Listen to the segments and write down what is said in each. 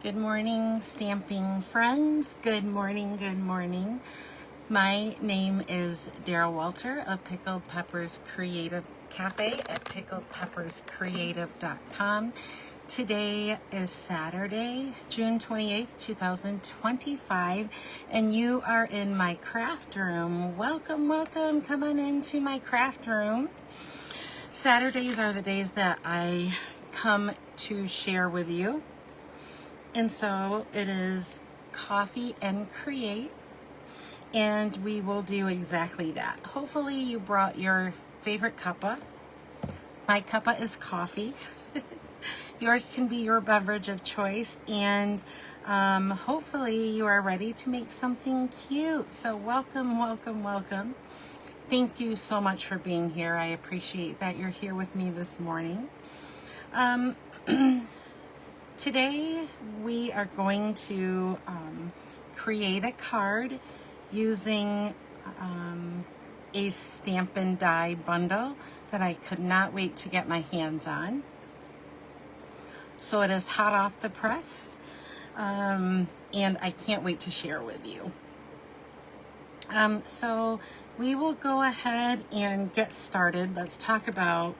Good morning, stamping friends. Good morning, good morning. My name is Daryl Walter of Pickled Peppers Creative Cafe at pickledpepperscreative.com. Today is Saturday, June 28th, 2025, and you are in my craft room. Welcome, welcome. Come on into my craft room. Saturdays are the days that I come to share with you. And so it is coffee and create, and we will do exactly that. Hopefully you brought your favorite cuppa. My cuppa is coffee. Yours can be your beverage of choice, and hopefully you are ready to make something cute. So welcome, welcome, welcome. Thank you so much for being here. I appreciate that you're here with me this morning. Today we are going to create a card using a stamp and die bundle that I could not wait to get my hands on. So it is hot off the press, and I can't wait to share with you. So we will go ahead and get started. Let's talk about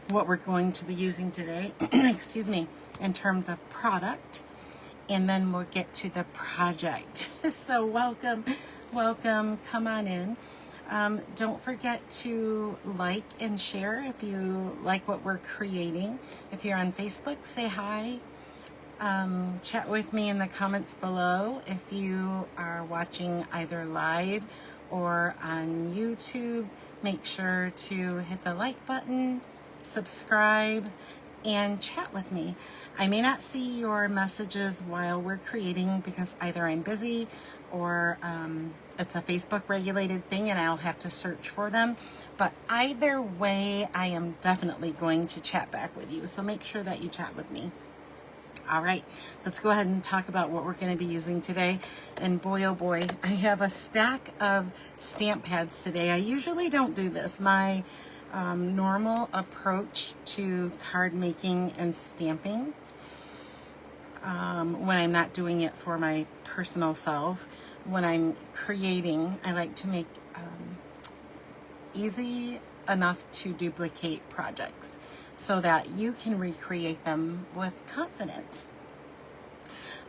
what we're going to be using today, excuse me, in terms of product, and then we'll get to the project. So welcome, welcome, come on in. Don't forget to like and share if you like what we're creating. If you're on Facebook, say hi. Chat with me in the comments below. If you are watching either live or on YouTube, make sure to hit the like button, subscribe, and chat with me. I may not see your messages while we're creating because either I'm busy or it's a Facebook regulated thing and I'll have to search for them. But either way, I am definitely going to chat back with you. So make sure that you chat with me. All right, let's go ahead and talk about what we're going to be using today. And boy, oh boy, I have a stack of stamp pads today. I usually don't do this. My normal approach to card making and stamping, when I'm not doing it for my personal self, when I'm creating, I like to make easy enough to duplicate projects so that you can recreate them with confidence.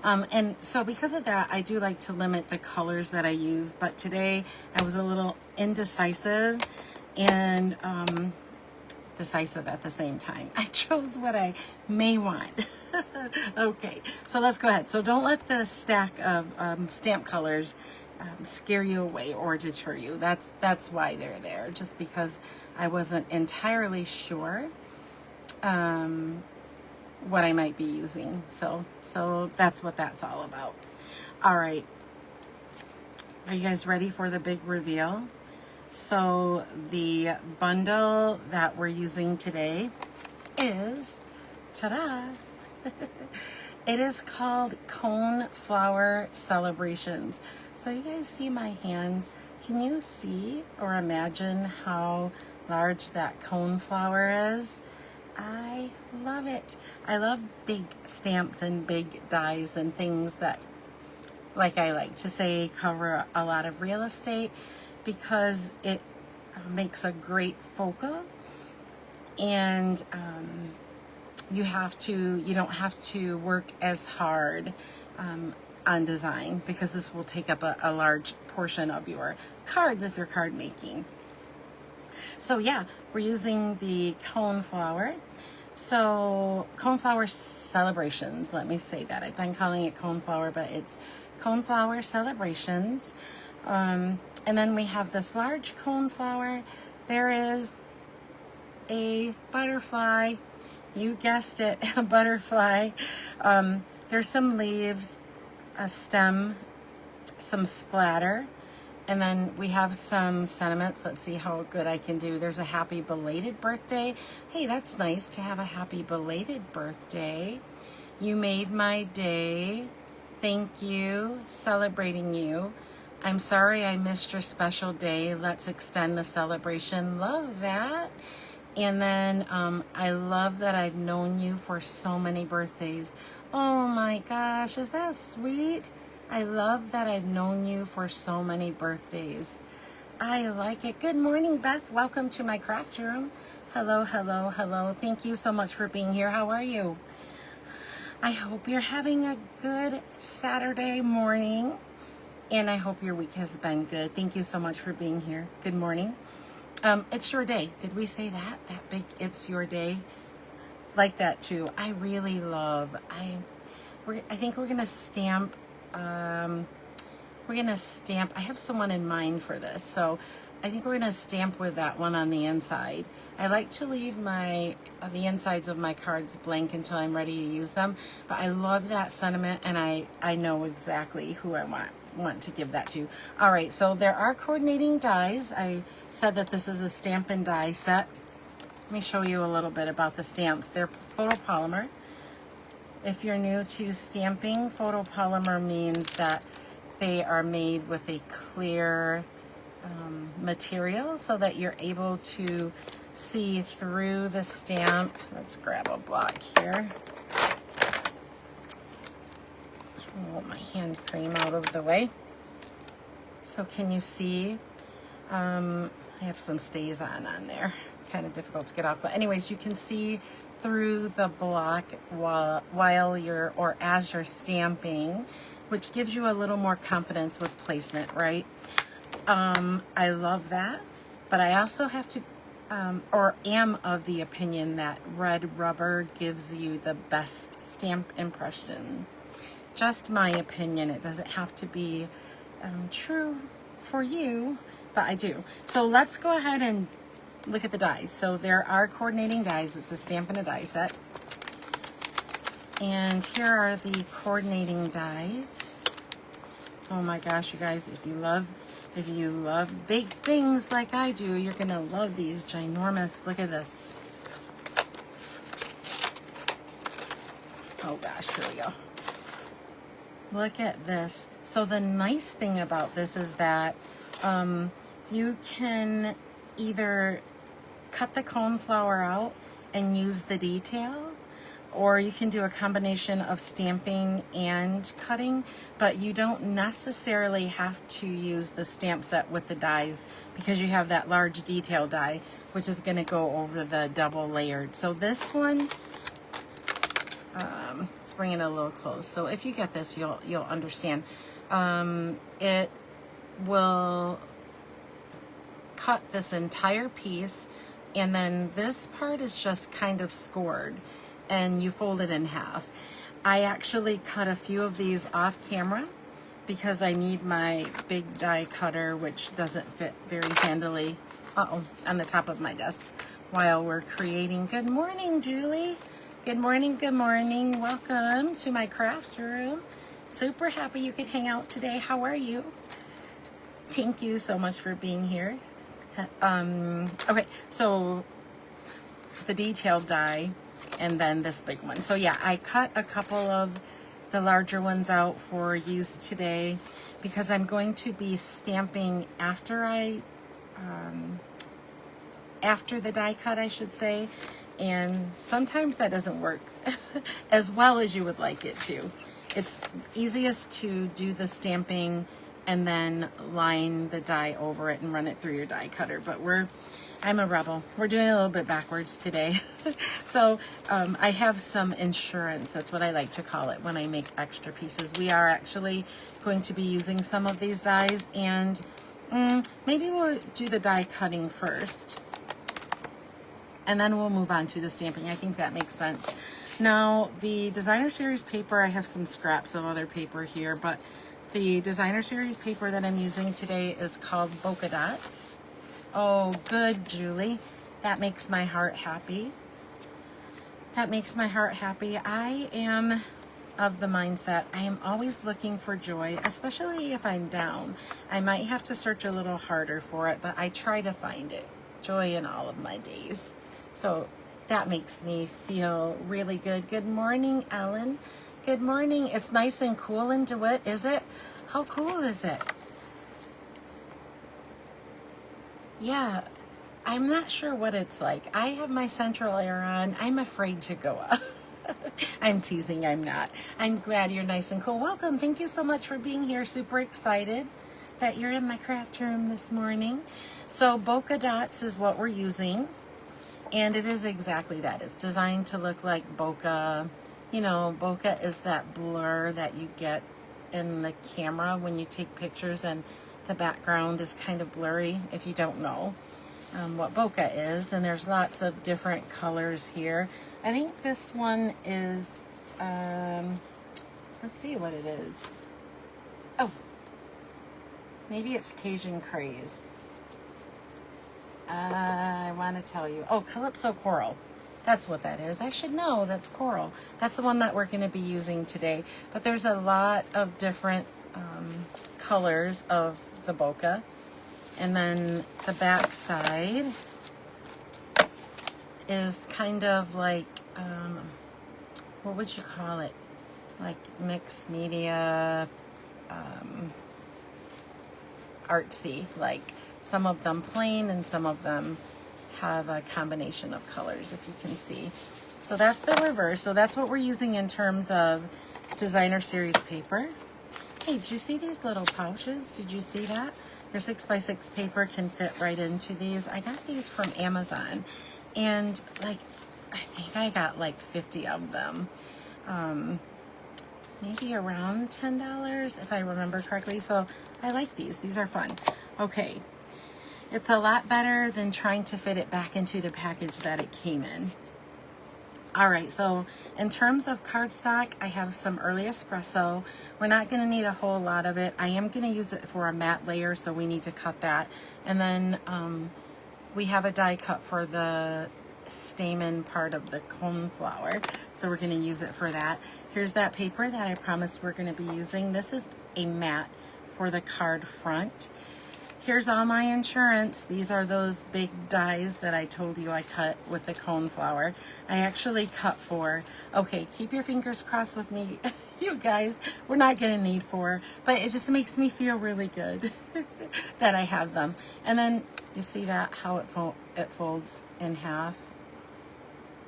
And so because of that, I do like to limit the colors that I use, but today I was a little indecisive and decisive at the same time. I chose what I may want. Okay, so let's go ahead. So don't let the stack of stamp colors scare you away or deter you. That's why they're there, just because I wasn't entirely sure what I might be using. So that's what that's all about. All right. Are you guys ready for the big reveal? So the bundle that we're using today is, ta-da, it is called Coneflower Celebrations. So you guys see my hands. Can you see or imagine how large that coneflower is? I love it. I love big stamps and big dies and things that, like I like to say, cover a lot of real estate because it makes a great focal, and you don't have to work as hard on design because this will take up a large portion of your cards if you're card making. So yeah, we're using the coneflower. So Coneflower Celebrations, let me say that. I've been calling it coneflower, but it's Coneflower Celebrations. And then we have this large coneflower. There is a butterfly. You guessed it, a butterfly. There's some leaves, a stem, some splatter. And then we have some sentiments. Let's see how good I can do. There's a happy belated birthday. Hey, that's nice to have a happy belated birthday. You made my day. Thank you. Celebrating you. I'm sorry I missed your special day. Let's extend the celebration. Love that. And then I love that I've known you for so many birthdays. Oh my gosh, is that sweet? I love that I've known you for so many birthdays. I like it. Good morning, Beth. Welcome to my craft room. Hello, hello, hello. Thank you so much for being here. How are you? I hope you're having a good Saturday morning, and I hope your week has been good. Thank you so much for being here. Good morning. It's your day. Did we say that? That big it's your day? Like that too. I really love, I think we're gonna stamp, I have someone in mind for this. So I think we're gonna stamp with that one on the inside. I like to leave the insides of my cards blank until I'm ready to use them. But I love that sentiment, and I know exactly who I want to give that to. All right, so there are coordinating dies. I said that this is a stamp and die set. Let me show you a little bit about the stamps. They're photopolymer. If you're new to stamping, photopolymer means that they are made with a clear material so that you're able to see through the stamp. Let's grab a block here. I'll get my hand cream out of the way. So can you see? I have some stays on there. Kind of difficult to get off. But anyways, you can see through the block while you're, or as you're stamping, which gives you a little more confidence with placement, right? I love that. But I also have to, or am of the opinion that red rubber gives you the best stamp impression. Just my opinion. It doesn't have to be true for you, but I do. So let's go ahead and look at the dies. So there are coordinating dies. It's a stamp and a die set. And here are the coordinating dies. Oh my gosh, you guys, if you love big things like I do, you're gonna love these ginormous. Look at this. Oh gosh, here we go. Look at this. So the nice thing about this is that you can either cut the coneflower out and use the detail, or you can do a combination of stamping and cutting, but you don't necessarily have to use the stamp set with the dies because you have that large detail die, which is going to go over the double layered. So this one, let's bring it a little close. So if you get this, you'll understand. It will cut this entire piece, and then this part is just kind of scored, and you fold it in half. I actually cut a few of these off camera because I need my big die cutter, which doesn't fit very handily, on the top of my desk while we're creating. Good morning, Julie. Good morning, good morning. Welcome to my craft room. Super happy you could hang out today. How are you? Thank you so much for being here. Okay, so the detailed die and then this big one. So yeah, I cut a couple of the larger ones out for use today because I'm going to be stamping after after the die cut, I should say. And sometimes that doesn't work as well as you would like it to. It's easiest to do the stamping and then line the die over it and run it through your die cutter. But I'm a rebel. We're doing it a little bit backwards today. So I have some insurance. That's what I like to call it when I make extra pieces. We are actually going to be using some of these dies, and maybe we'll do the die cutting first, and then we'll move on to the stamping. I think that makes sense. Now, the designer series paper, I have some scraps of other paper here, but the designer series paper that I'm using today is called Polka Dots. Oh, good, Julie. That makes my heart happy. That makes my heart happy. I am of the mindset, I am always looking for joy, especially if I'm down. I might have to search a little harder for it, but I try to find it. Joy in all of my days. So that makes me feel really good. Good morning, Ellen. Good morning. It's nice and cool in DeWitt, is it? How cool is it? Yeah. I'm not sure what it's like. I have my central air on. I'm afraid to go up. I'm teasing, I'm not. I'm glad you're nice and cool. Welcome. Thank you so much for being here. Super excited that you're in my craft room this morning. So bokeh dots is what we're using. And it is exactly that. It's designed to look like bokeh. You know, bokeh is that blur that you get in the camera when you take pictures and the background is kind of blurry, if you don't know what bokeh is. And there's lots of different colors here. I think this one is, let's see what it is. Oh, maybe it's Cajun Craze. I want to tell you. Oh, Calypso Coral. That's what that is. I should know. That's coral. That's the one that we're going to be using today. But there's a lot of different colors of the bokeh. And then the back side is kind of like, what would you call it? Like mixed media, artsy. Like some of them plain and some of them have a combination of colors, if you can see. So that's the reverse. So that's what we're using in terms of designer series paper. Hey, did you see these little pouches? Did you see that? Your 6x6 paper can fit right into these. I got these from Amazon, and like, I think I got like 50 of them. Maybe around $10 if I remember correctly. So I like these. These are fun. Okay. It's a lot better than trying to fit it back into the package that it came in. All right, so in terms of cardstock, I have some early espresso. We're not going to need a whole lot of it. I am going to use it for a matte layer, so we need to cut that. And then we have a die cut for the stamen part of the coneflower, so we're going to use it for that. Here's that paper that I promised we're going to be using. This is a matte for the card front. Here's all my insurance. These are those big dies that I told you I cut with the coneflower. I actually cut 4. Okay, keep your fingers crossed with me, you guys. We're not gonna need 4, but it just makes me feel really good that I have them. And then you see that, how it folds in half.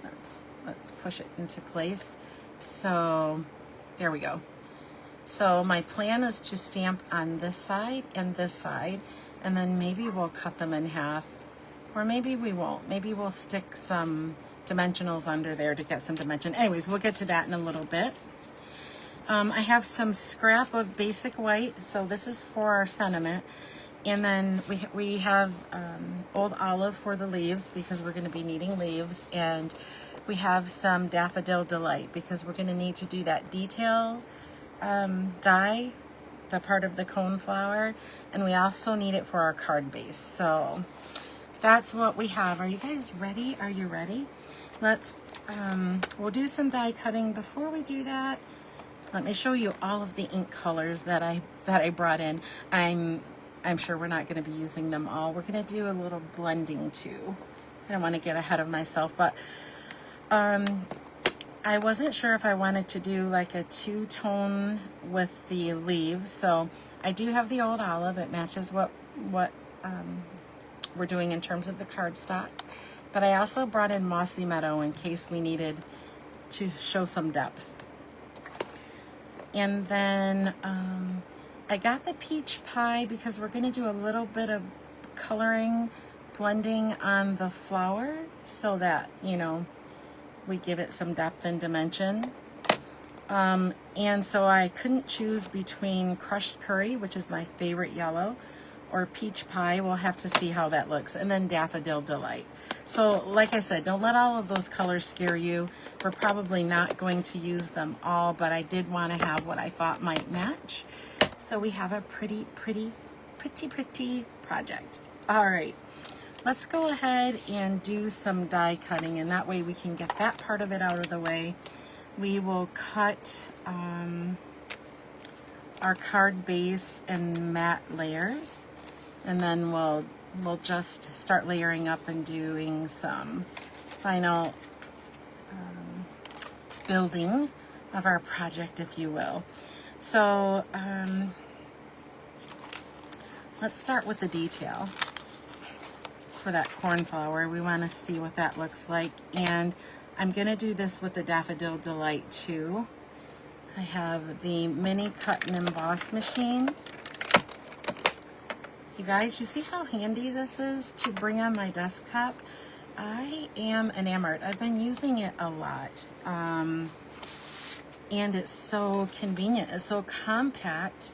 Let's push it into place. So there we go. So my plan is to stamp on this side and this side, and then maybe we'll cut them in half, or maybe we won't. Maybe we'll stick some dimensionals under there to get some dimension. Anyways, we'll get to that in a little bit. I have some scrap of basic white, so this is for our sentiment. And then we have old olive for the leaves, because we're going to be needing leaves. And we have some Daffodil Delight, because we're going to need to do that detail die, the part of the coneflower, and we also need it for our card base. So that's what we have. Are you guys ready? Are you ready? Let's we'll do some die cutting. Before we do that, let me show you all of the ink colors that I brought in. I'm sure we're not going to be using them all. We're going to do a little blending too. I don't want to get ahead of myself, but I wasn't sure if I wanted to do like a 2-tone with the leaves. So I do have the old olive. It matches what we're doing in terms of the cardstock. But I also brought in Mossy Meadow in case we needed to show some depth. And then I got the Peach Pie because we're going to do a little bit of coloring, blending on the flower so that, you know, we give it some depth and dimension. And so I couldn't choose between Crushed Curry, which is my favorite yellow, or Peach Pie. We'll have to see how that looks. And then Daffodil Delight. So like I said, don't let all of those colors scare you. We're probably not going to use them all, but I did want to have what I thought might match. So we have a pretty project. All right. Let's go ahead and do some die cutting, and that way we can get that part of it out of the way. We will cut our card base in matte layers, and then we'll just start layering up and doing some final building of our project, if you will. So let's start with the detail. for that cornflower. We want to see what that looks like. And I'm going to do this with the Daffodil Delight too. I have the mini cut and emboss machine. You guys, you see how handy this is to bring on my desktop? I am enamored. I've been using it a lot. And it's so convenient. It's so compact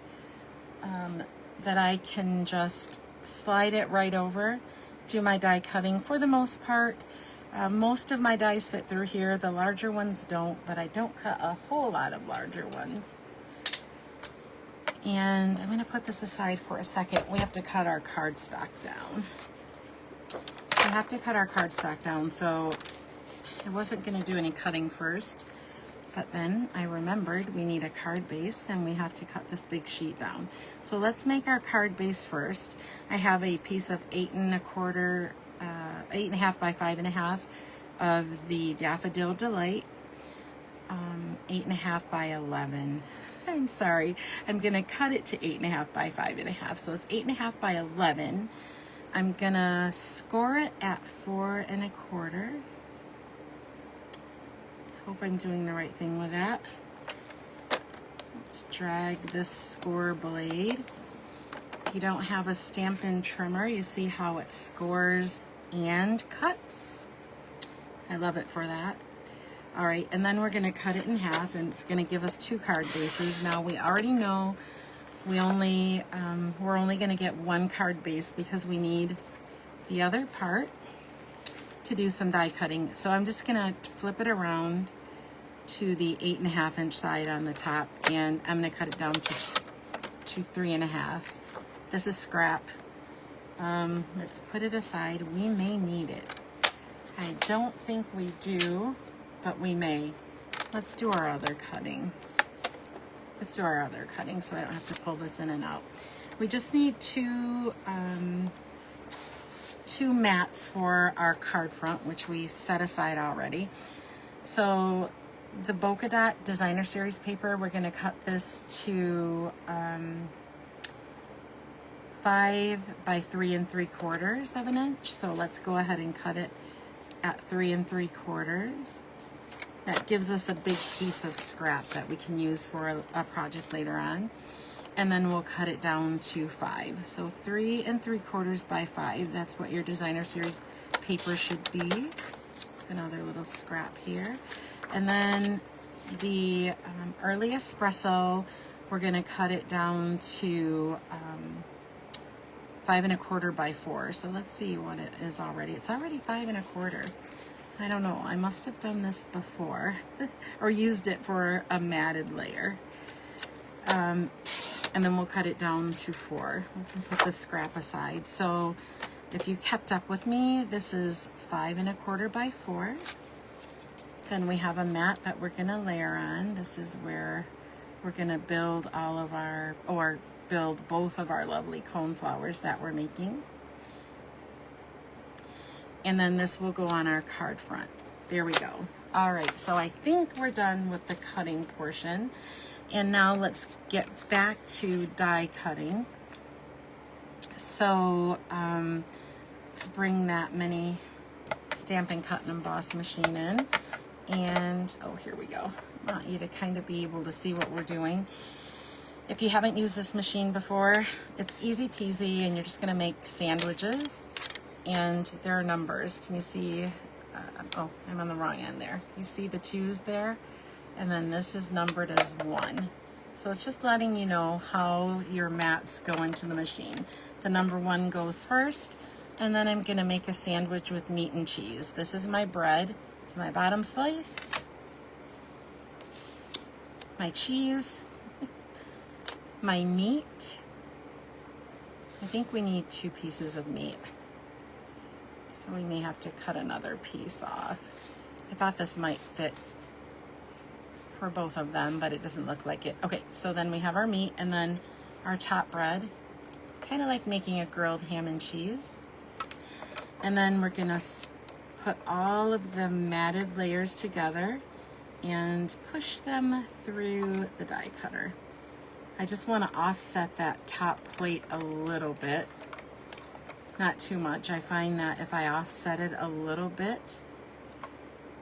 that I can just slide it right over, do my die cutting for the most part. Most of my dies fit through here. The larger ones don't, but I don't cut a whole lot of larger ones. And I'm going to put this aside for a second. We have to cut our cardstock down. We have to cut our cardstock down, so I wasn't going to do any cutting first. But then I remembered we need a card base and we have to cut this big sheet down. So let's make our card base first. I have a piece of 8 1/4, 8 1/2 by 5 1/2 of the Daffodil Delight, 8 1/2 by 11. I'm sorry, I'm gonna cut it to 8 1/2 by 5 1/2. So it's 8 1/2 by 11. I'm gonna score it at 4 1/4. Hope I'm doing the right thing with that. Let's drag this score blade. If you don't have a Stampin' trimmer, you see how it scores and cuts. I love it for that. All right, and then we're gonna cut it in half, and it's gonna give us 2 card bases. Now we already know we're only gonna get 1 card base because we need the other part to do some die cutting. So I'm just gonna flip it around to the 8 1/2 inch side on the top, and I'm gonna cut it down to 3 1/2. This is scrap. Let's put it aside. We may need it. I don't think we do, but we may. Let's do our other cutting. Let's do our other cutting so I don't have to pull this in and out. We just need two mats for our card front, which we set aside already. So the Polka Dot Designer Series paper, we're going to cut this to 5 by 3 3/4 of an inch. So let's go ahead and cut it at 3 3/4. That gives us a big piece of scrap that we can use for a project later on. And then we'll cut it down to 5. So 3 3/4 by 5. That's what your Designer Series paper should be. Another little scrap here. And then the Early Espresso, we're going to cut it down to 5 1/4 by 4. So let's see what it is already. It's already 5 1/4. I don't know. I must have done this before or used it for a matted layer. And then we'll cut it down to 4. We can put the scrap aside. So if you kept up with me, this is 5 1/4 by 4. Then we have a mat that we're going to layer on. This is where we're going to build all of our, or build both of our lovely cone flowers that we're making. And then this will go on our card front. There we go. All right, so I think we're done with the cutting portion. And now let's get back to die cutting. So let's bring that mini Stampin' Cut and Emboss machine in. And, oh, here we go. I want you to kind of be able to see what we're doing. If you haven't used this machine before, it's easy peasy, and you're just gonna make sandwiches. And there are numbers. Can you see? Oh, I'm on the wrong end there. You see the 2s there? And then this is numbered as 1. So it's just letting you know how your mats go into the machine. The number 1 goes first, and then I'm gonna make a sandwich with meat and cheese. This is my bread. It's my bottom slice. My cheese. My meat. I think we need 2 pieces of meat. So we may have to cut another piece off. I thought this might fit for both of them, but it doesn't look like it. Okay, so then we have our meat and then our top bread. Kind of like making a grilled ham and cheese. And then we're gonna put all of the matted layers together and push them through the die cutter. I just want to offset that top plate a little bit not too much. I find that if I offset it a little bit,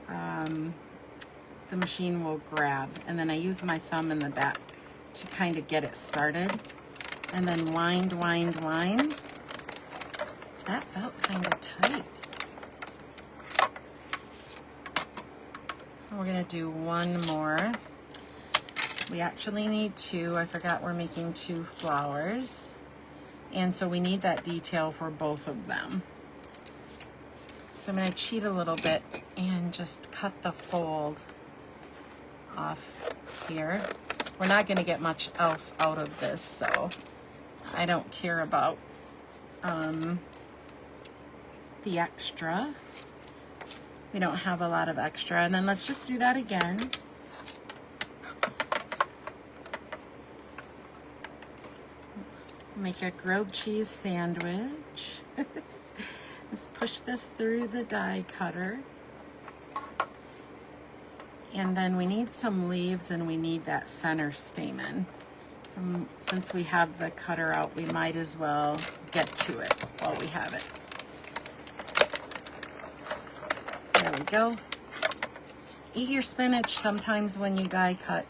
the machine will grab, and then I use my thumb in the back to kind of get it started, and then wind, wind, wind. That felt kind of tight. We're gonna do one more. We actually need two. I forgot we're making 2 flowers. And so we need that detail for both of them. So I'm gonna cheat a little bit and just cut the fold off here. We're not gonna get much else out of this, so I don't care about the extra. We don't have a lot of extra. And then let's just do that again. Make a grilled cheese sandwich. Let's push this through the die cutter. And then we need some leaves, and we need that center stamen. Since we have the cutter out, we might as well get to it while we have it. There we go. Eat your spinach sometimes when you die cut,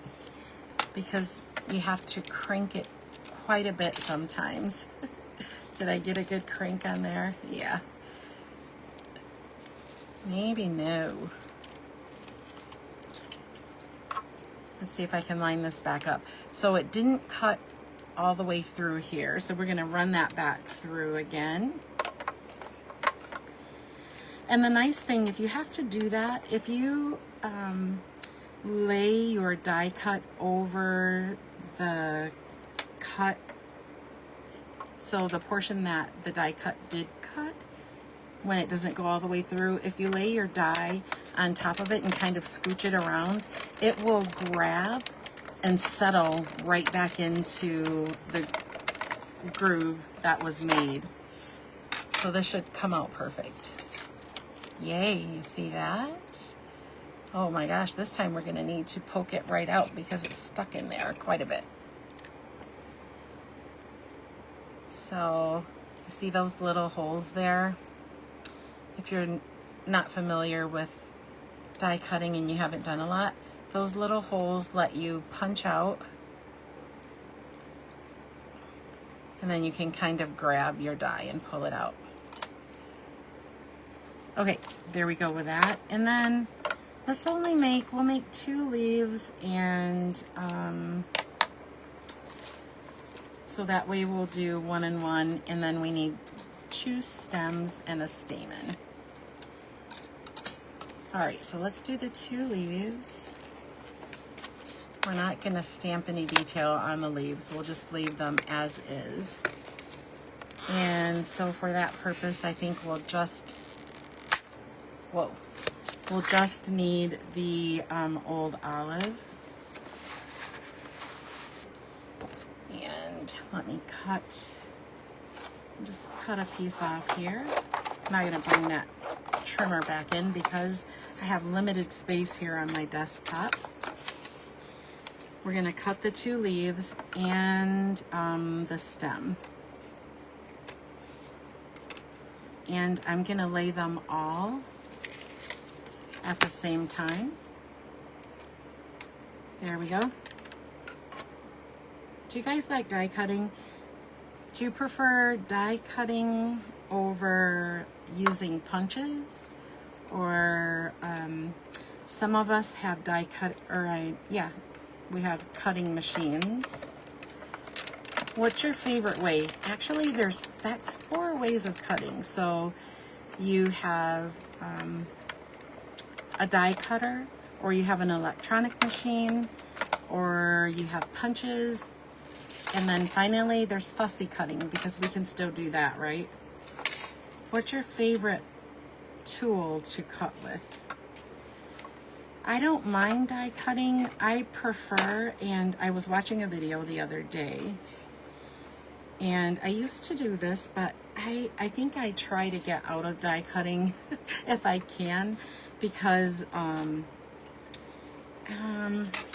because you have to crank it quite a bit sometimes. Did I get a good crank on there? Yeah. Maybe no. Let's see if I can line this back up. So it didn't cut all the way through here, so we're gonna run that back through again. And the nice thing, if you have to do that, if you lay your die cut over the cut, so the portion that the die cut did cut, when it doesn't go all the way through, if you lay your die on top of it and kind of scooch it around, it will grab and settle right back into the groove that was made. So this should come out perfect. Yay, you see that? Oh my gosh, this time we're gonna need to poke it right out because it's stuck in there quite a bit. So, you see those little holes there? If you're not familiar with die cutting and you haven't done a lot, those little holes let you punch out, and then you can kind of grab your die and pull it out. Okay, there we go with that. And then let's we'll make 2 leaves, and so that way we'll do 1 and 1, and then we need 2 stems and a stamen. All right, so let's do the 2 leaves. We're not gonna stamp any detail on the leaves. We'll just leave them as is. And so for that purpose, I think we'll just need the old olive. And let me just cut a piece off here. I'm not gonna bring that trimmer back in because I have limited space here on my desktop. We're gonna cut the 2 leaves and the stem. And I'm gonna lay them all at the same time. There we go. Do you guys like die cutting? Do you prefer die cutting over using punches? Or some of us have die cut, we have cutting machines. What's your favorite way? Actually, that's 4 ways of cutting. So you have a die cutter, or you have an electronic machine, or you have punches, and then finally there's fussy cutting, because we can still do that, right? What's your favorite tool to cut with? I don't mind die cutting. I prefer, and I was watching a video the other day, and I used to do this, but I think I try to get out of die cutting if I can, because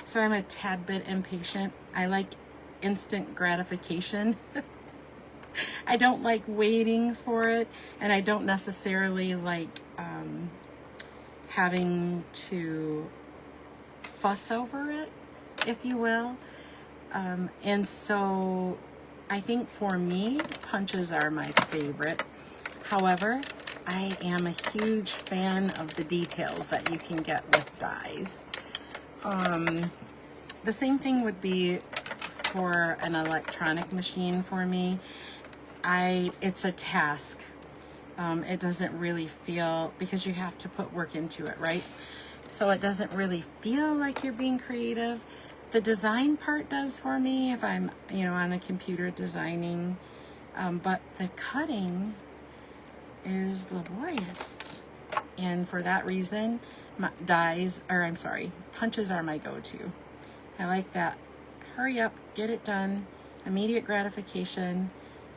so I'm a tad bit impatient. I like instant gratification. I don't like waiting for it, and I don't necessarily like having to fuss over it, if you will. And so I think for me, punches are my favorite. However, I am a huge fan of the details that you can get with dies. The same thing would be for an electronic machine for me. It's a task. It doesn't really feel, because you have to put work into it, right? So it doesn't really feel like you're being creative. The design part does for me if I'm, on a computer designing, but the cutting is laborious. And for that reason, punches are my go-to. I like that. Hurry up, get it done, immediate gratification,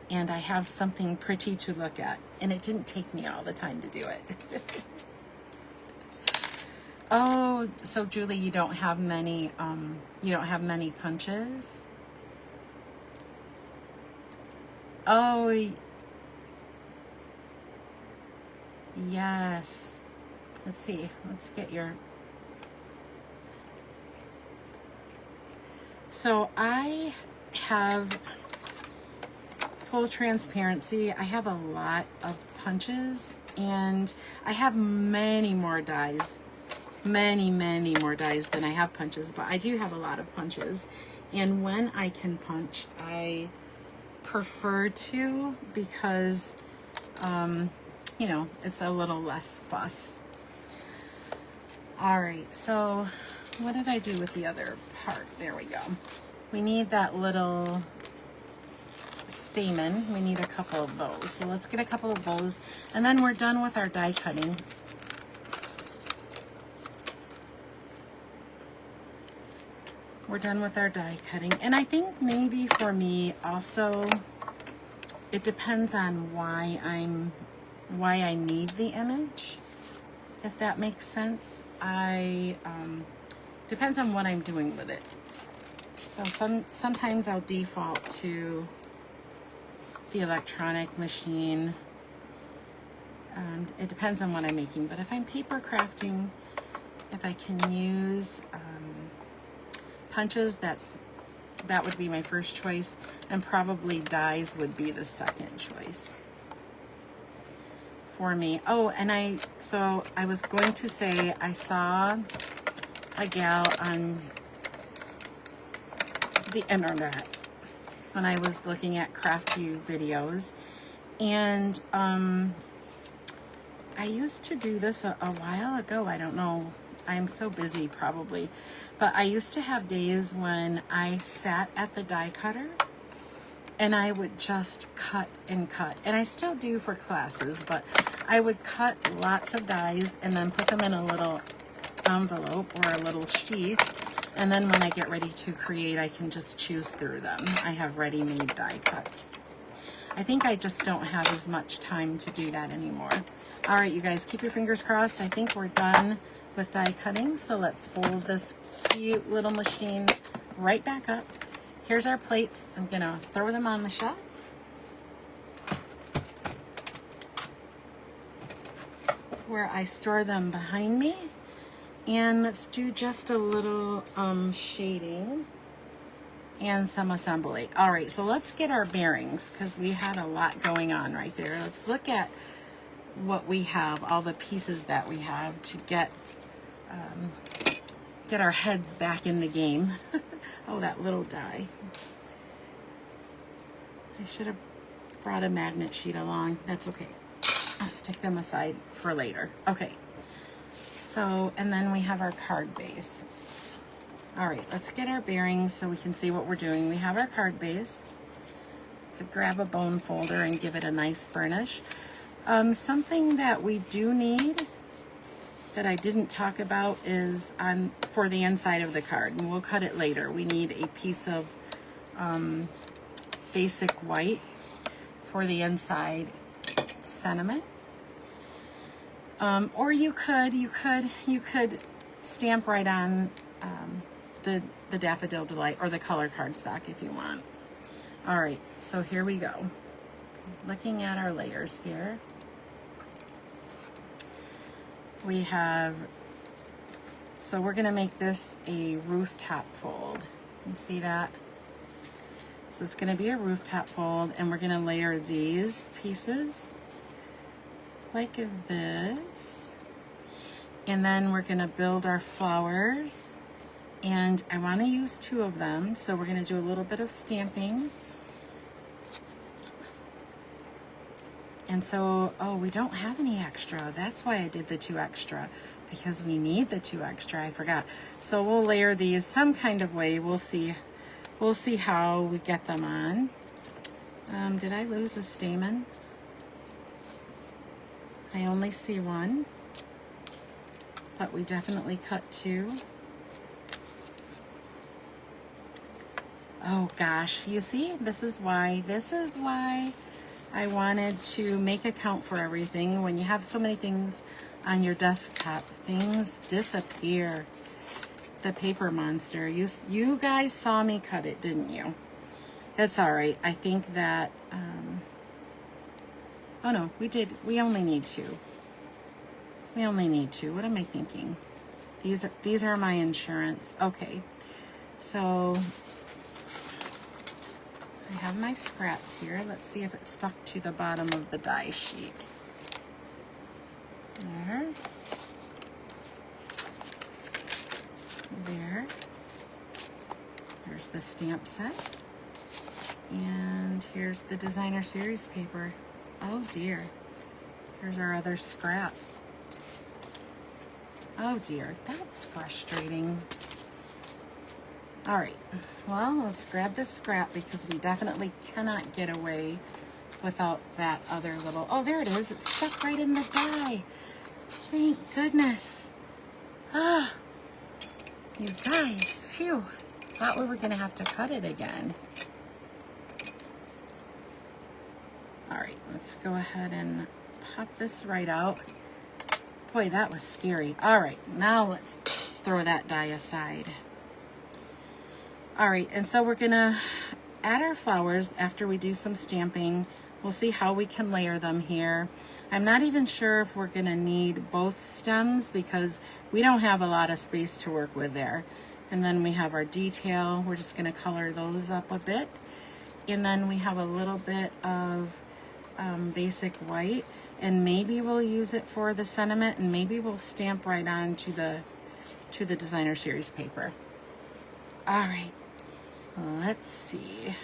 and I have something pretty to look at. And it didn't take me all the time to do it. Oh, so Julie, you don't have many punches? Oh, yes. Let's see. Let's get your... So I have, full transparency, I have a lot of punches, and I have many more dies. Many more dies than I have punches, but I do have a lot of punches. And when I can punch, I prefer to, because it's a little less fuss. All right, so what did I do with the other part? There we go. We need that little stamen. We need a couple of those. So let's get a couple of those, and then we're done with our die cutting. We're done with our die cutting. And I think maybe for me also, it depends on why I need the image, if that makes sense. Depends on what I'm doing with it. So sometimes I'll default to the electronic machine. It depends on what I'm making. But if I'm paper crafting, if I can use punches, that would be my first choice, and probably dies would be the second choice for me. Oh, and I was going to say, I saw a gal on the internet when I was looking at craft view videos, and I used to do this a while ago. I don't know, I'm so busy probably, but I used to have days when I sat at the die cutter and I would just cut and cut. And I still do for classes, but I would cut lots of dies and then put them in a little envelope or a little sheath. And then when I get ready to create, I can just choose through them. I have ready-made die cuts. I think I just don't have as much time to do that anymore. All right, you guys, keep your fingers crossed. I think we're done with die cutting. So let's fold this cute little machine right back up. Here's our plates. I'm gonna throw them on the shelf. Where I store them behind me. And let's do just a little shading and some assembly. All right, so let's get our bearings, because we had a lot going on right there. Let's look at what we have, all the pieces that we have to get our heads back in the game. Oh, that little die. I should have brought a magnet sheet along. That's okay. I'll stick them aside for later. Okay. So, and then we have our card base. All right, let's get our bearings so we can see what we're doing. We have our card base. Let's grab a bone folder and give it a nice burnish. Something that we do need that I didn't talk about is for the inside of the card, and we'll cut it later. We need a piece of basic white for the inside sentiment. Or you could stamp right on the Daffodil Delight or the color cardstock if you want. All right, so here we go. looking at our layers here, we have, so we're gonna make this a rooftop fold. You see that? So it's gonna be a rooftop fold, and we're gonna layer these pieces like this. And then we're gonna build our flowers. And I wanna use 2 of them. So we're gonna do a little bit of stamping. And so, oh, we don't have any extra. That's why I did the 2 extra, because we need the 2 extra, I forgot. So we'll layer these some kind of way. We'll see how we get them on. Did I lose a stamen? I only see 1, but we definitely cut 2. Oh gosh, you see, this is why I wanted to make a count for everything. When you have so many things on your desktop, things disappear. The paper monster. You guys saw me cut it, didn't you? That's all right. I think that, oh no, we did. We only need 2. We only need 2. What am I thinking? These are my insurance. Okay. So I have my scraps here. Let's see if it's stuck to the bottom of the die sheet. There. There. Here's the stamp set. And here's the designer series paper. Oh dear. Here's our other scrap. Oh dear, that's frustrating. All right, well, let's grab this scrap because we definitely cannot get away without that other little, oh, there it is. It's stuck right in the die. Thank goodness. Ah, you guys, phew. Thought we were gonna have to cut it again. All right, let's go ahead and pop this right out. Boy, that was scary. All right, now let's throw that die aside. All right, and so we're gonna add our flowers after we do some stamping. We'll see how we can layer them here. I'm not even sure if we're gonna need both stems because we don't have a lot of space to work with there. And then we have our detail. We're just gonna color those up a bit. And then we have a little bit of basic white, and maybe we'll use it for the sentiment, and maybe we'll stamp right on to the designer series paper. All right. Let's see.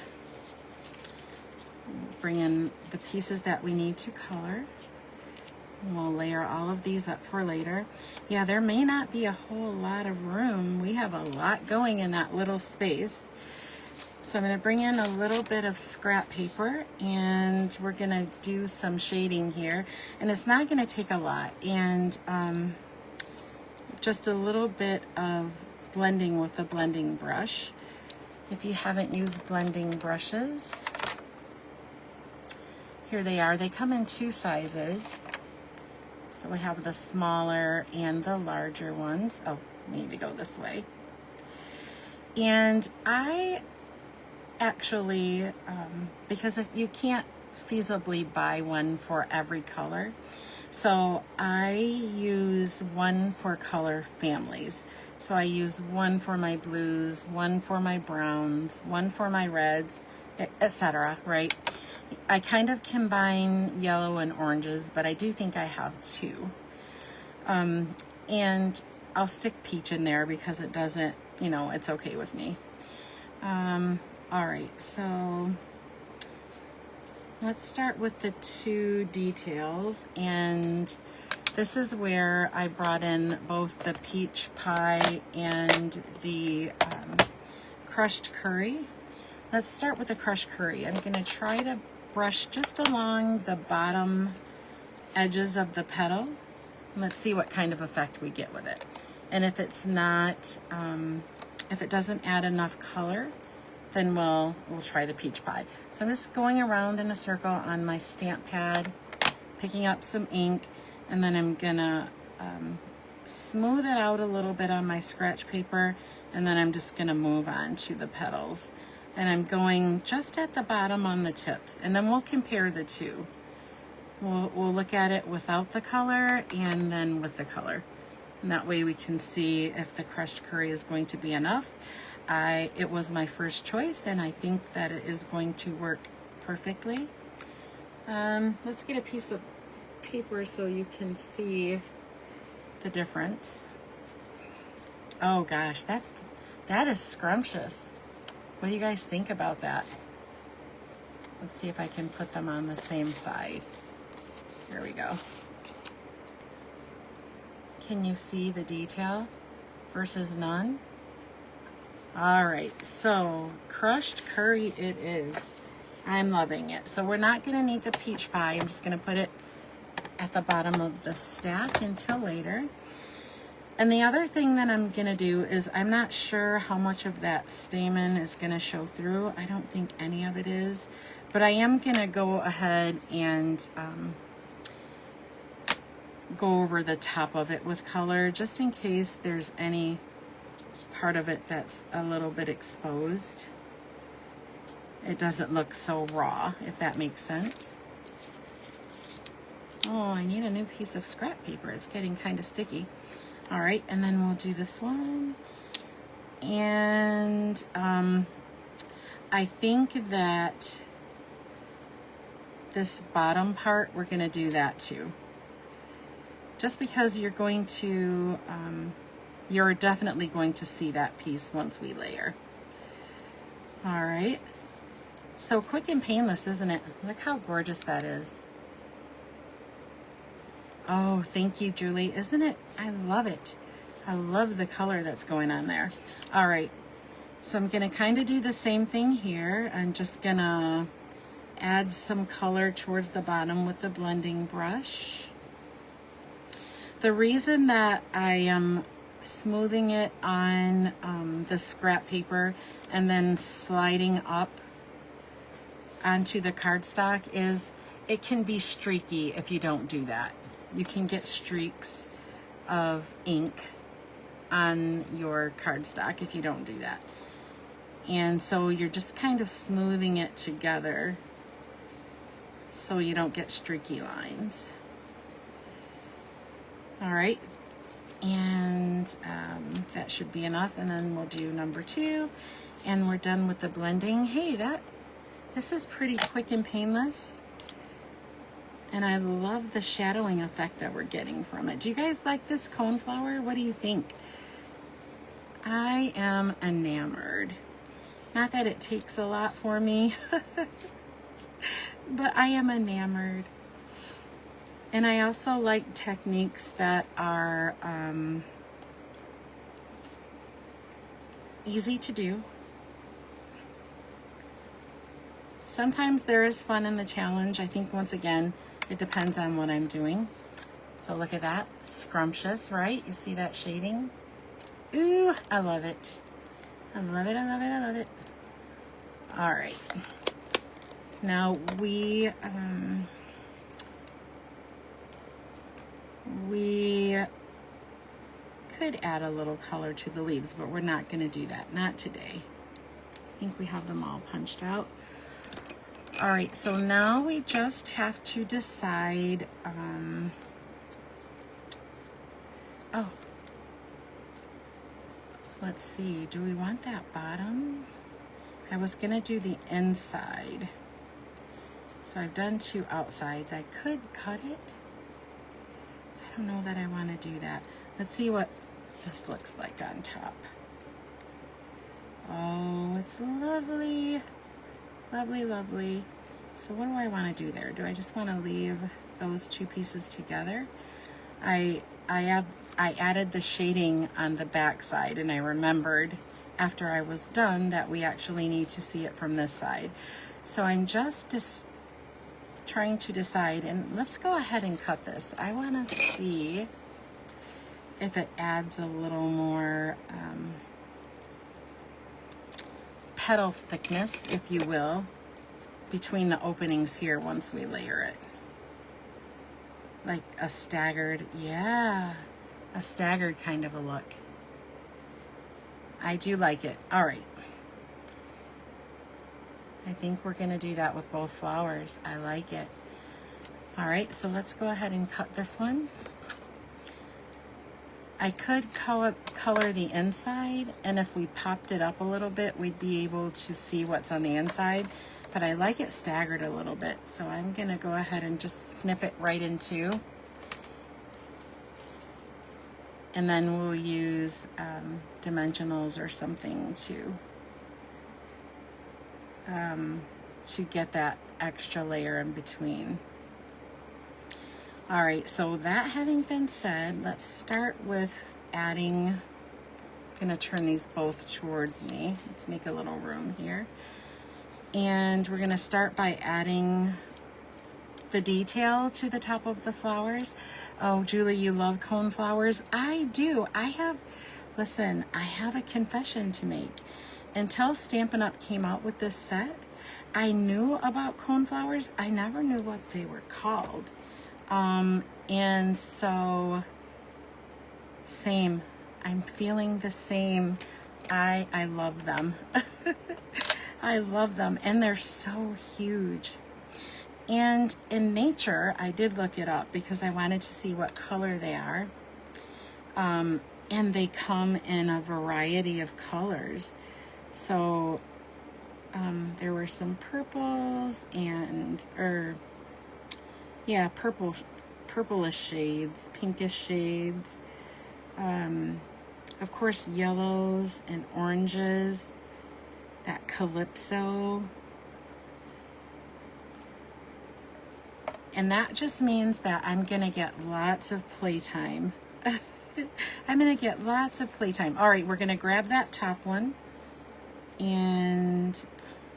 Bring in the pieces that we need to color. We'll layer all of these up for later. Yeah, there may not be a whole lot of room. We have a lot going in that little space. So I'm going to bring in a little bit of scrap paper, and we're going to do some shading here. And it's not going to take a lot. And just a little bit of blending with the blending brush. If you haven't used blending brushes, here they are. They come in 2 sizes. So we have the smaller and the larger ones. Oh, we need to go this way. And I actually, because if you can't feasibly buy one for every color, so I use one for color families. So I use one for my blues, one for my browns, one for my reds, etc. Right? I kind of combine yellow and oranges, but I do think I have 2. And I'll stick peach in there because it doesn't, you know, it's okay with me. All right, so let's start with the 2 details, and this is where I brought in both the peach pie and the crushed curry. Let's start with the crushed curry. I'm gonna try to brush just along the bottom edges of the petal. Let's see what kind of effect we get with it. And if it's not, if it doesn't add enough color, then we'll try the peach pie. So I'm just going around in a circle on my stamp pad, picking up some ink, and then I'm gonna smooth it out a little bit on my scratch paper, and then I'm just gonna move on to the petals. And I'm going just at the bottom on the tips, and then we'll compare the two. We'll look at it without the color and then with the color. And that way we can see if the crushed curry is going to be enough. It was my first choice, and I think that it is going to work perfectly. Let's get a piece of paper so you can see the difference. Oh gosh, that is scrumptious. What do you guys think about that? Let's see if I can put them on the same side. Here we go. Can you see the detail versus none? All right, so crushed curry it is. I'm loving it. So we're not gonna need the peach pie. I'm just gonna put it at the bottom of the stack until later. And the other thing that I'm gonna do is, I'm not sure how much of that stamen is gonna show through. I don't think any of it is, but I am gonna go ahead and go over the top of it with color, just in case there's any part of it that's a little bit exposed. It doesn't look so raw, if that makes sense. Oh, I need a new piece of scrap paper. It's getting kind of sticky. All right, and then we'll do this one. And I think that this bottom part, we're gonna do that too. Just because you're going to, you're definitely going to see that piece once we layer. All right, so quick and painless, isn't it? Look how gorgeous that is. Oh, thank you, Julie. Isn't it? I love it. I love the color that's going on there. All right, so I'm gonna kind of do the same thing here. I'm just gonna add some color towards the bottom with the blending brush. The reason that I am smoothing it on the scrap paper and then sliding up onto the cardstock is it can be streaky if you don't do that. You can get streaks of ink on your cardstock if you don't do that. And so you're just kind of smoothing it together so you don't get streaky lines. All right, and that should be enough, and then we'll do number 2, and we're done with the blending. Hey, this is pretty quick and painless, and I love the shadowing effect that we're getting from it. Do you guys like this coneflower? What do you think? I am enamored. Not that it takes a lot for me, but I am enamored. And I also like techniques that are easy to do. Sometimes there is fun in the challenge. I think, once again, it depends on what I'm doing. So look at that, scrumptious, right? You see that shading? Ooh, I love it. I love it, I love it, I love it. All right. Now we could add a little color to the leaves, but we're not going to do that. Not today. I think we have them all punched out. All right, so now we just have to decide. Oh, let's see. Do we want that bottom? I was going to do the inside. So I've done 2 outsides. I could cut it. I don't know that I want to do that. Let's see what this looks like on top. Oh, it's lovely. Lovely, lovely. So what do I want to do there? Do I just want to leave those 2 pieces together? I added the shading on the back side, and I remembered after I was done that we actually need to see it from this side. So I'm just trying to decide, and let's go ahead and cut this. I want to see if it adds a little more petal thickness, if you will, between the openings here once we layer it. Like a staggered, yeah, a staggered kind of a look. I do like it. All right. I think we're gonna do that with both flowers. I like it. All right, so let's go ahead and cut this one. I could color the inside, and if we popped it up a little bit, we'd be able to see what's on the inside, but I like it staggered a little bit, so I'm gonna go ahead and just snip it right in two. And then we'll use dimensionals or something to get that extra layer in between. All right, so that having been said, let's start with adding, I'm gonna turn these both towards me. Let's make a little room here. And we're gonna start by adding the detail to the top of the flowers. Oh, Julie, you love coneflowers? I do. Listen, I have a confession to make. Until Stampin' Up! Came out with this set, I knew about coneflowers. I never knew what they were called. And so, same. I'm feeling the same. I love them. I love them, and they're so huge. And in nature, I did look it up because I wanted to see what color they are. And they come in a variety of colors. So there were some purples and, purplish shades, pinkish shades. Of course, yellows and oranges, that calypso. And that just means that I'm gonna get lots of playtime. I'm gonna get lots of playtime. All right, we're gonna grab that top one. And,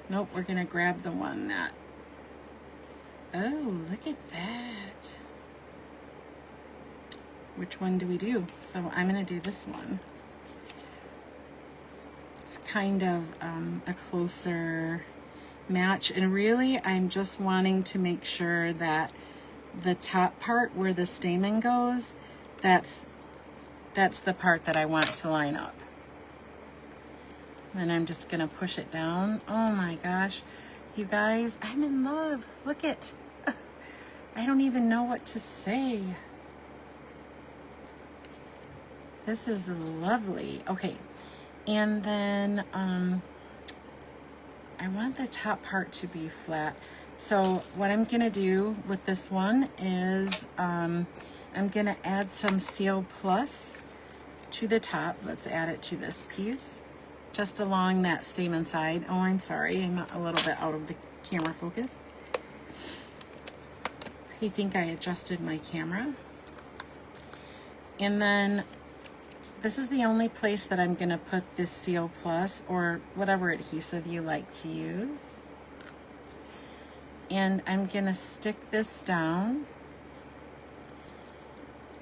nope, we're gonna grab the one that, oh, look at that. Which one do we do? So I'm gonna do this one. It's kind of a closer match, and really I'm just wanting to make sure that the top part where the stamen goes, that's the part that I want to line up. And I'm just gonna push it down. Oh my gosh, you guys, I'm in love. Look it. I don't even know what to say. This is lovely. Okay, and then I want the top part to be flat. So what I'm gonna do with this one is I'm gonna add some Seal Plus to the top. Let's add it to this piece, just along that stamen side. Oh, I'm sorry, I'm a little bit out of the camera focus. I think I adjusted my camera. And then this is the only place that I'm gonna put this Seal Plus or whatever adhesive you like to use. And I'm gonna stick this down.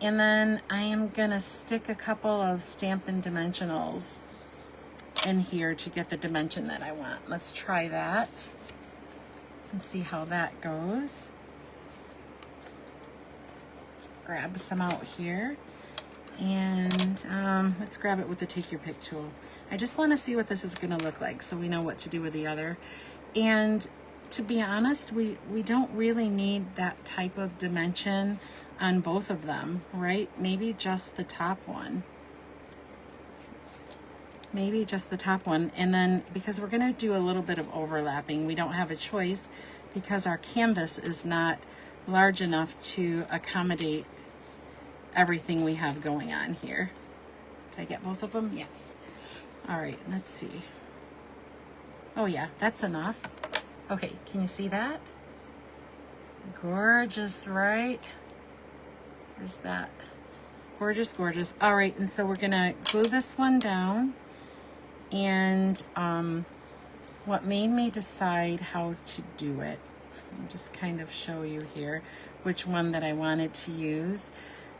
And then I am gonna stick a couple of Stampin' Dimensionals in here to get the dimension that I want. Let's try that and see how that goes. Let's grab some out here. And let's grab it with the Take Your Pick tool. I just want to see what this is going to look like so we know what to do with the other. And to be honest, we don't really need that type of dimension on both of them, right? Maybe just the top one. Maybe just the top one. And then because we're going to do a little bit of overlapping, we don't have a choice because our canvas is not large enough to accommodate everything we have going on here. Did I get both of them? Yes. All right, let's see. Oh yeah, that's enough. Okay, can you see that? Gorgeous, right? There's that. Gorgeous, gorgeous. All right, and so we're gonna glue this one down. And what made me decide how to do it, I'll just kind of show you here which one that I wanted to use.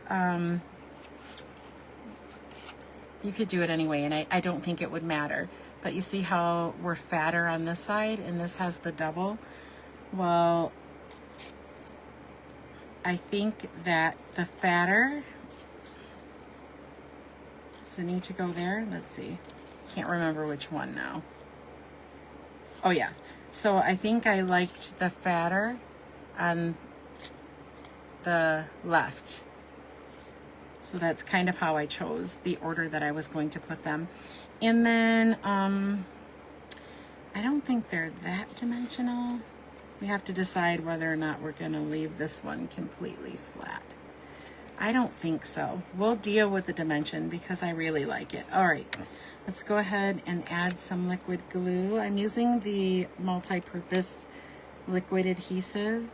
You could do it anyway, and I don't think it would matter. But you see how we're fatter on this side, and this has the double? Well, I think that the fatter, does it need to go there? Let's see. Can't remember which one now. Oh yeah. So I think I liked the fatter on the left. So that's kind of how I chose the order that I was going to put them. And then I don't think they're that dimensional. We have to decide whether or not we're going to leave this one completely flat. I don't think so. We'll deal with the dimension because I really like it. All right, let's go ahead and add some liquid glue. I'm using the multi-purpose liquid adhesive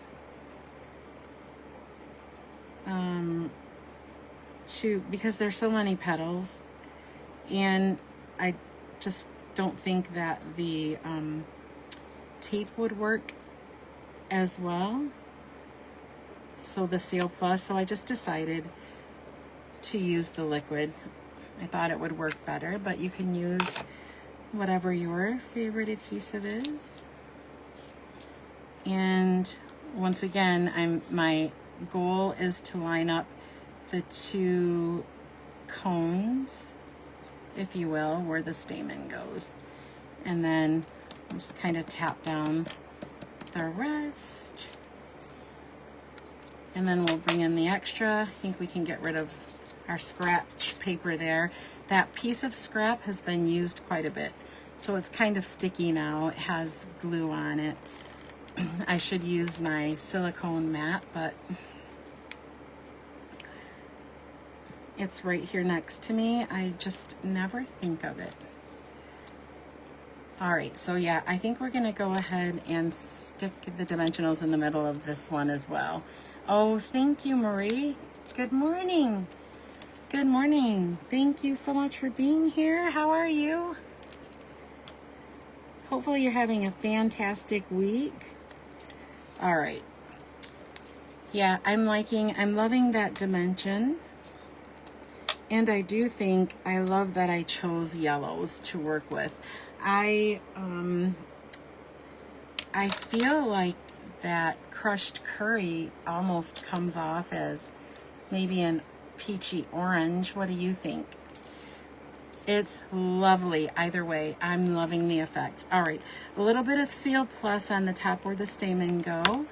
because there's so many petals, and I just don't think that the tape would work as well. So the Seal Plus, so I just decided to use the liquid. I thought it would work better, but you can use whatever your favorite adhesive is. And once again, my goal is to line up the two cones, if you will, where the stamen goes. And then I'll just kind of tap down the rest. And then we'll bring in the extra. I think we can get rid of our scratch paper there. That piece of scrap has been used quite a bit, so it's kind of sticky now. It has glue on it. I should use my silicone mat, but it's right here next to me. I just never think of it. All right, so yeah, I think we're gonna go ahead and stick the dimensionals in the middle of this one as well. Oh, thank you, Marie. Good morning. Good morning. Thank you so much for being here. How are you? Hopefully you're having a fantastic week. All right. Yeah, I'm loving that dimension. And I do think I love that I chose yellows to work with. I feel like that crushed curry almost comes off as maybe an peachy orange. What do you think? It's lovely either way. I'm loving the effect. All right, a little bit of Seal Plus on the top where the stamen go,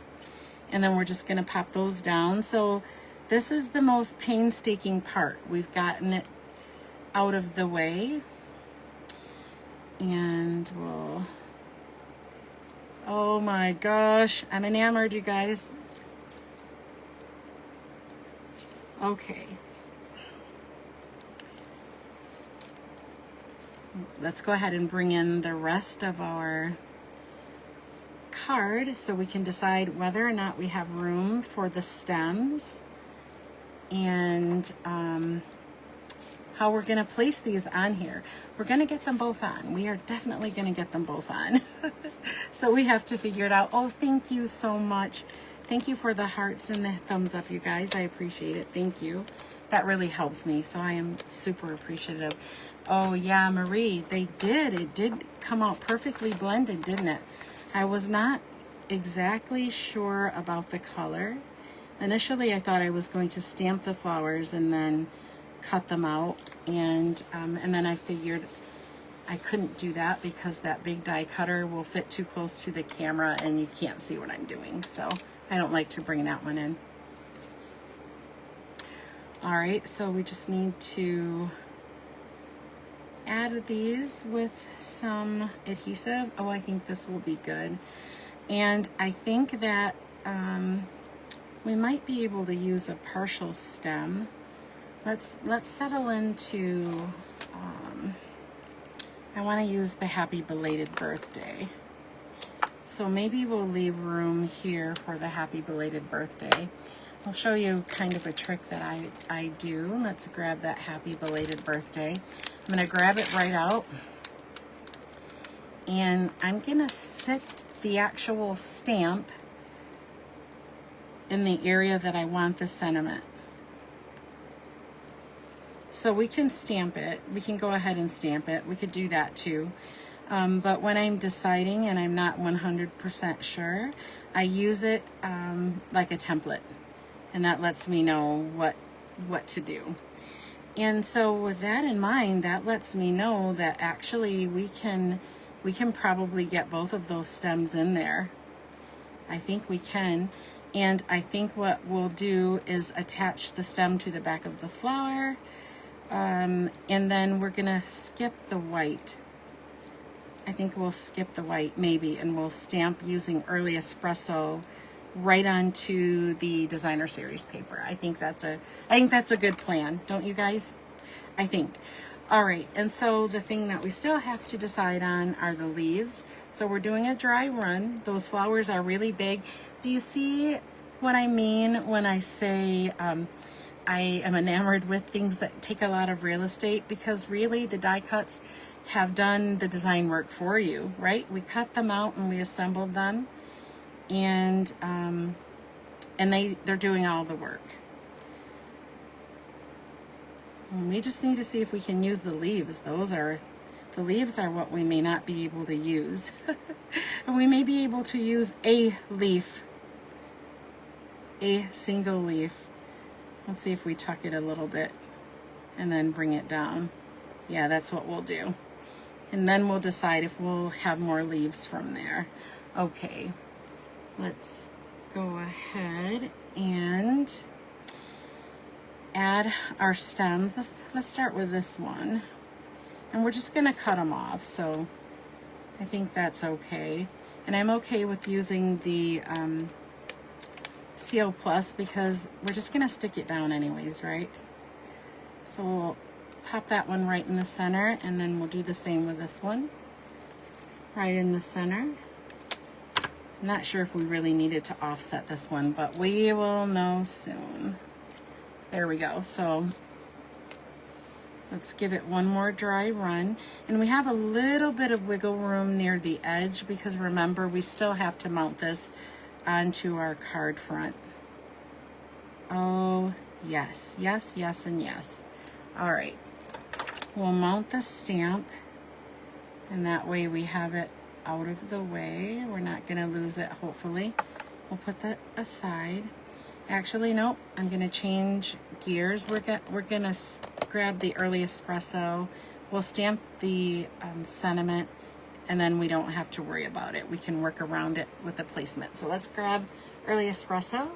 and then we're just going to pop those down. So this is the most painstaking part. We've gotten it out of the way, and we'll, oh my gosh, I'm enamored, you guys. Okay. Let's go ahead and bring in the rest of our card so we can decide whether or not we have room for the stems and how we're going to place these on here. We're going to get them both on. We are definitely going to get them both on. So we have to figure it out. Oh, thank you so much. Thank you for the hearts and the thumbs up, you guys. I appreciate it. Thank you. That really helps me. So I am super appreciative. Oh yeah, Marie, it did come out perfectly blended, didn't it? I was not exactly sure about the color. Initially, I thought I was going to stamp the flowers and then cut them out, and then I figured I couldn't do that because that big die cutter will fit too close to the camera and you can't see what I'm doing. So I don't like to bring that one in. All right, so we just need to add these with some adhesive. Oh, I think this will be good. And I think that we might be able to use a partial stem. Let's settle into, I want to use the happy belated birthday. So maybe we'll leave room here for the happy belated birthday. I'll show you kind of a trick that I do. Let's grab that happy belated birthday. I'm going to grab it right out, and I'm going to sit the actual stamp in the area that I want the sentiment. So we can stamp it. We can go ahead and stamp it. We could do that too. But when I'm deciding and I'm not 100% sure, I use it like a template. And that lets me know what to do. And so with that in mind, that lets me know that actually we can we can probably get both of those stems in there. I think we can. And I think what we'll do is attach the stem to the back of the flower. And then we're gonna skip the white. I think we'll skip the white maybe, and we'll stamp using Early Espresso right onto the designer series paper. I think that's a good plan, don't you guys? I think. All right, and so the thing that we still have to decide on are the leaves. So we're doing a dry run. Those flowers are really big. Do you see what I mean when I say I am enamored with things that take a lot of real estate? Because really the die cuts have done the design work for you, right? We cut them out and we assembled them, and they're doing all the work. We just need to see if we can use the leaves. The leaves are what we may not be able to use. And we may be able to use a leaf, a single leaf. Let's see if we tuck it a little bit and then bring it down. Yeah, that's what we'll do. And then we'll decide if we'll have more leaves from there. Okay, let's go ahead and add our stems. Let's start with this one, and we're just gonna cut them off, so I think that's okay. And I'm okay with using the CO Plus because we're just gonna stick it down anyways, right? So we'll pop that one right in the center, and then we'll do the same with this one right in the center. I'm not sure if we really needed to offset this one, but we will know soon. There we go. So let's give it one more dry run. And we have a little bit of wiggle room near the edge because remember, we still have to mount this onto our card front. Oh, yes, yes, yes, and yes. All right. We'll mount the stamp, and that way we have it out of the way. We're not going to lose it, hopefully. We'll put that aside. Actually, nope, I'm gonna change gears. We're gonna grab the Early Espresso. We'll stamp the sentiment, and then we don't have to worry about it. We can work around it with the placement. So let's grab Early Espresso.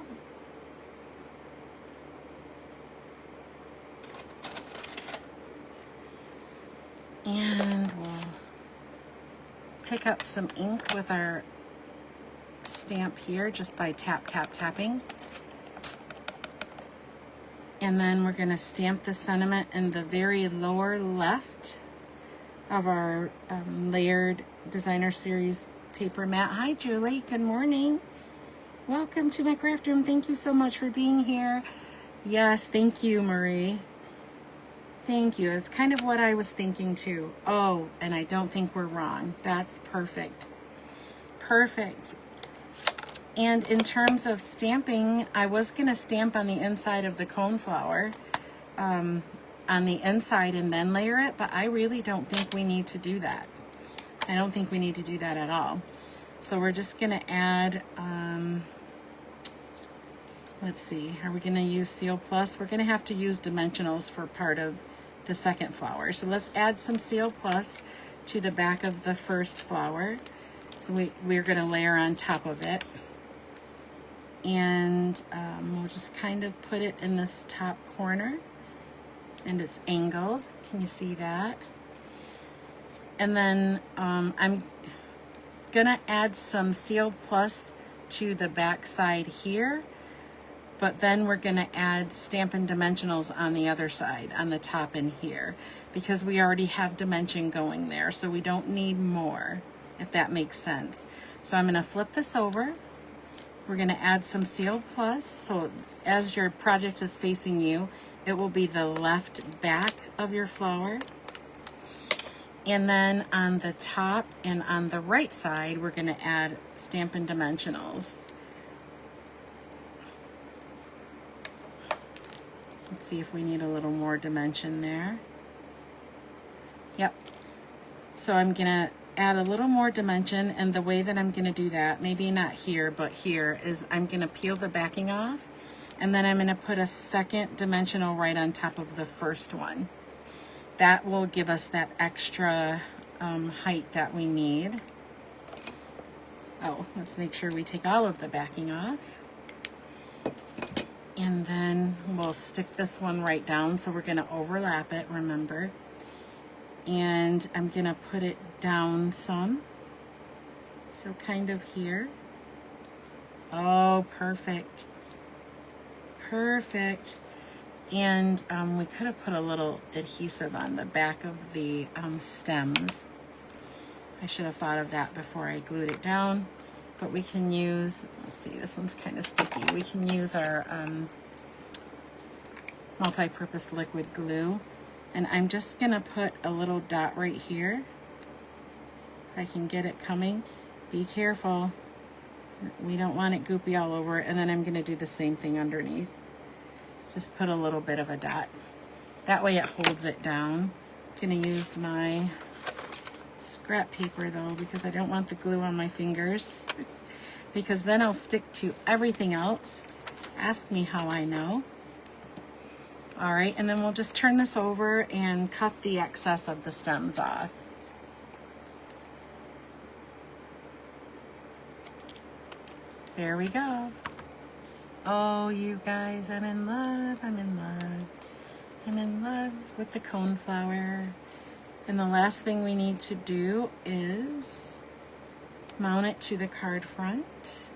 And we'll pick up some ink with our stamp here just by tapping. And then we're going to stamp the sentiment in the very lower left of our layered designer series paper mat. Hi, Julie. Good morning. Welcome to my craft room. Thank you so much for being here. Yes, thank you, Marie. Thank you. It's kind of what I was thinking too. Oh, and I don't think we're wrong. That's perfect. Perfect. And in terms of stamping, I was going to stamp on the inside of the coneflower, on the inside and then layer it, but I really don't think we need to do that. I don't think we need to do that at all. So we're just going to add, let's see, are we going to use Seal Plus? We're going to have to use dimensionals for part of the second flower. So let's add some Seal Plus to the back of the first flower. So we're going to layer on top of it. And we'll just kind of put it in this top corner, and it's angled. Can you see that? And then I'm gonna add some Seal Plus to the back side here, but then we're gonna add Stampin' Dimensionals on the other side, on the top in here, because we already have dimension going there, so we don't need more, if that makes sense. So I'm gonna flip this over. We're going to add some Seal Plus, so as your project is facing you, it will be the left back of your flower. And then on the top and on the right side, we're going to add Stampin' Dimensionals. Let's see if we need a little more dimension there. Yep. So I'm going to add a little more dimension, and the way that I'm going to do that, maybe not here, but here, is I'm going to peel the backing off, and then I'm going to put a second dimensional right on top of the first one. That will give us that extra height that we need. Oh, let's make sure we take all of the backing off. And then we'll stick this one right down. So we're going to overlap it, remember. And I'm going to put it down some. So kind of here. Oh, perfect. Perfect. And we could have put a little adhesive on the back of the stems. I should have thought of that before I glued it down. But we can use, let's see, this one's kind of sticky. We can use our multi-purpose liquid glue. And I'm just gonna put a little dot right here. If I can get it coming. Be careful. We don't want it goopy all over. And then I'm gonna do the same thing underneath. Just put a little bit of a dot. That way it holds it down. I'm gonna use my scrap paper though, because I don't want the glue on my fingers. Because then I'll stick to everything else. Ask me how I know. All right, and then we'll just turn this over and cut the excess of the stems off. There we go. Oh, you guys, I'm in love, I'm in love. I'm in love with the coneflower. And the last thing we need to do is mount it to the card front.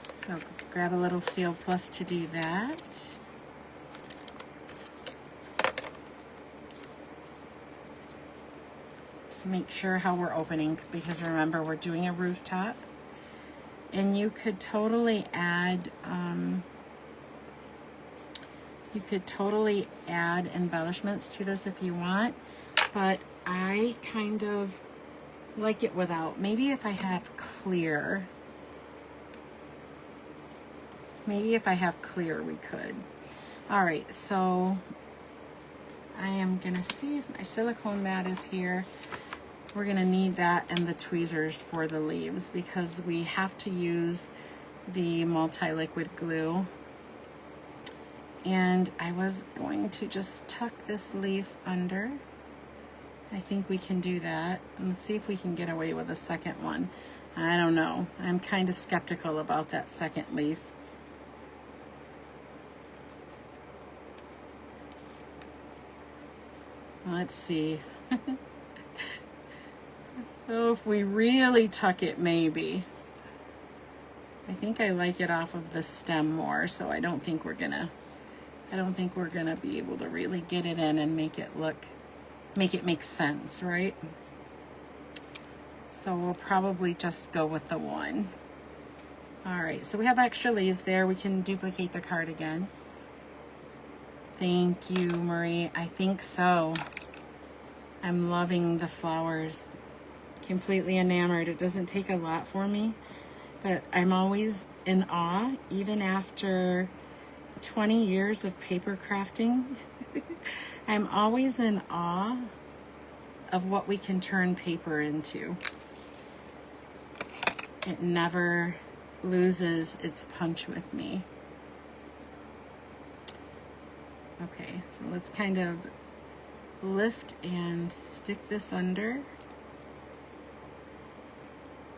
So grab a little Seal Plus to do that. So make sure how we're opening, because remember we're doing a rooftop. And you could totally add embellishments to this if you want, but I kind of like it without. Maybe if I have clear, we could. All right, so I am gonna see if my silicone mat is here. We're gonna need that and the tweezers for the leaves because we have to use the multi-liquid glue. And I was going to just tuck this leaf under. I think we can do that. And let's see if we can get away with a second one. I don't know. I'm kind of skeptical about that second leaf. Let's see. Oh, if we really tuck it, maybe. I think I like it off of the stem more, so I don't think we're gonna be able to really get it in and make it make sense, right? So we'll probably just go with the one. All right, so we have extra leaves there. We can duplicate the card again. Thank you, Marie. I think so. I'm loving the flowers. Completely enamored. It doesn't take a lot for me, but I'm always in awe, even after 20 years of paper crafting. I'm always in awe of what we can turn paper into. It never loses its punch with me. Okay, so let's kind of lift and stick this under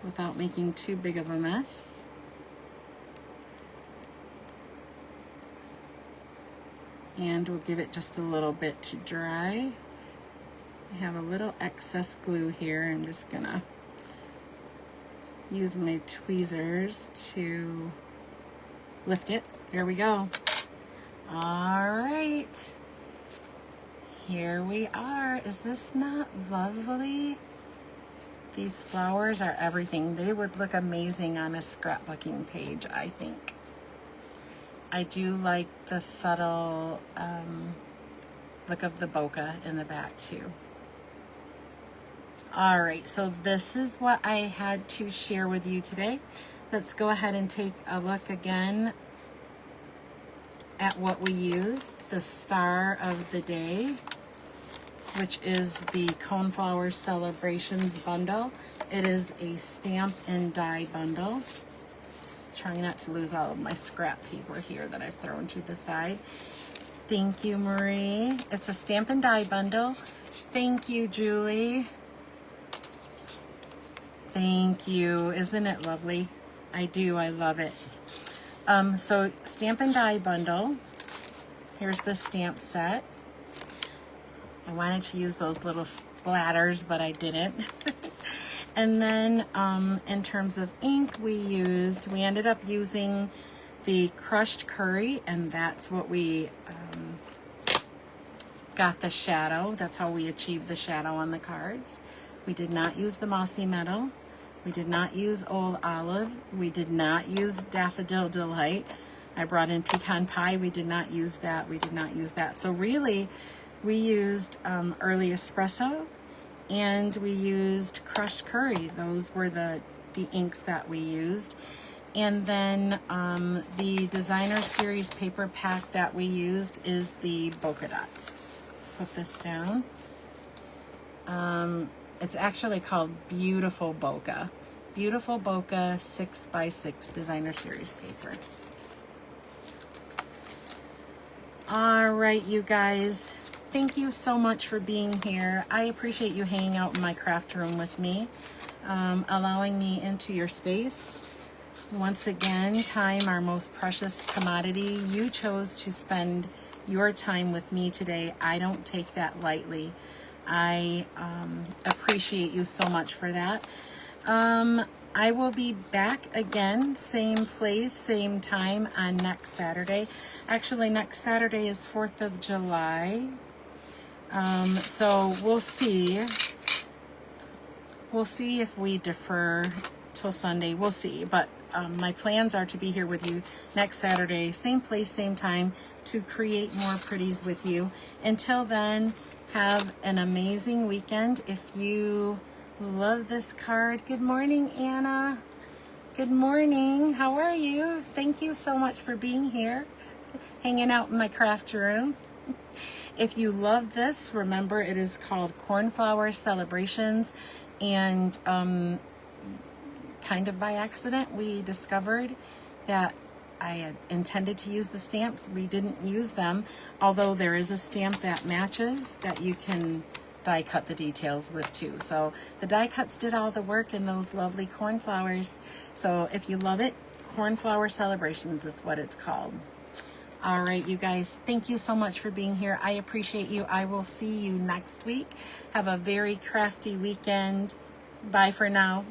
without making too big of a mess. And we'll give it just a little bit to dry. I have a little excess glue here. I'm just gonna use my tweezers to lift it. There we go. All right. Here we are. Is this not lovely? These flowers are everything. They would look amazing on a scrapbooking page, I think. I do like the subtle look of the bokeh in the back too. All right, so this is what I had to share with you today. Let's go ahead and take a look again at what we used. The star of the day, which is the Coneflower Celebrations bundle. It is a stamp and die bundle. Trying not to lose all of my scrap paper here that I've thrown to the side. Thank you, Marie. It's a stamp and die bundle. Thank you, Julie. Thank you. Isn't it lovely? I do. I love it. So stamp and die bundle. Here's the stamp set. I wanted to use those little splatters, but I didn't. And then in terms of ink, we ended up using the crushed curry, and that's what we got the shadow. That's how we achieved the shadow on the cards. We did not use the mossy metal. We did not use old olive. We did not use daffodil delight. I brought in pecan pie. We did not use that. We did not use that. So really, we used early espresso, and we used crushed curry. Those were the inks that we used. And then the designer series paper pack that we used is the bokeh dots. Let's put this down. It's actually called Beautiful Bokeh. Beautiful Bokeh 6x6 designer series paper. All right, you guys. Thank you so much for being here. I appreciate you hanging out in my craft room with me, allowing me into your space. Once again, time, our most precious commodity. You chose to spend your time with me today. I don't take that lightly. I appreciate you so much for that. I will be back again, same place, same time on next Saturday. Actually, next Saturday is 4th of July. So we'll see. We'll see if we defer till Sunday. We'll see. But my plans are to be here with you next Saturday, same place, same time, to create more pretties with you. Until then, have an amazing weekend. If you love this card, good morning, Anna. Good morning. How are you? Thank you so much for being here, hanging out in my craft room. If you love this, remember it is called Cornflower Celebrations, and kind of by accident we discovered that I had intended to use the stamps. We didn't use them, although there is a stamp that matches that you can die cut the details with too. So the die cuts did all the work in those lovely cornflowers. So if you love it, Cornflower Celebrations is what it's called. All right, you guys, thank you so much for being here. I appreciate you. I will see you next week. Have a very crafty weekend. Bye for now.